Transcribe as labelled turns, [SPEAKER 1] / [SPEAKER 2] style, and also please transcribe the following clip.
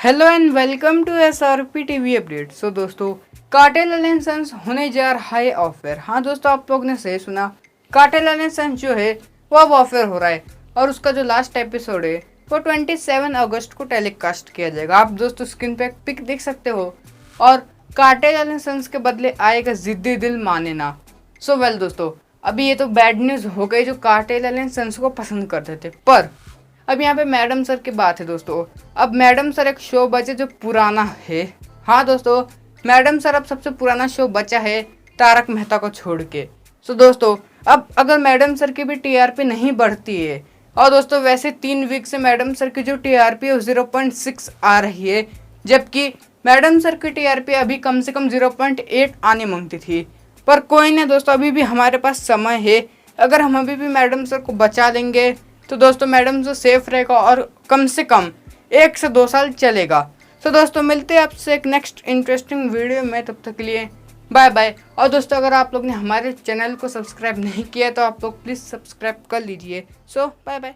[SPEAKER 1] Hello and welcome to SRP TV update. So दोस्तों, Katelal and sons होने जा रहा है ऑफर। हाँ दोस्तों, आप लोग ने सही सुना, काटेलाल एंड सन्स जो है वो अब ऑफर हो रहा है और उसका जो लास्ट एपिसोड है वो 27 अगस्त को टेलीकास्ट किया जाएगा। आप दोस्तों स्क्रीन पे एक पिक देख सकते हो और काटेलाल एंड सन्स के बदले आएगा जिद्दी दिल माने ना। सो वेल दोस्तों, अभी ये तो बैड न्यूज़ हो गई जो काटेलाल एंड सन्स को पसंद करते थे, पर अब यहाँ पे मैडम सर की बात है दोस्तों। अब मैडम सर एक शो बचे जो पुराना है। हाँ दोस्तों, मैडम सर अब सबसे पुराना शो बचा है तारक मेहता को छोड़ के। सो दोस्तों, अब अगर मैडम सर की भी TRP नहीं बढ़ती है, और दोस्तों वैसे 3 वीक से मैडम सर की जो TRP है वो 0.6 आ रही है, जबकि मैडम सर की TRP अभी कम से कम 0.8 आने मांगती थी। पर कोई नहीं दोस्तों, अभी भी हमारे पास समय है। अगर हम अभी भी मैडम सर को बचा लेंगे तो दोस्तों मैडम जो सेफ रहेगा और कम से कम 1 से 2 साल चलेगा। तो दोस्तों मिलते हैं आपसे एक नेक्स्ट इंटरेस्टिंग वीडियो में, तब तक के लिए बाय बाय। और दोस्तों अगर आप लोग ने हमारे चैनल को सब्सक्राइब नहीं किया तो आप लोग प्लीज़ सब्सक्राइब कर लीजिए। सो बाय बाय।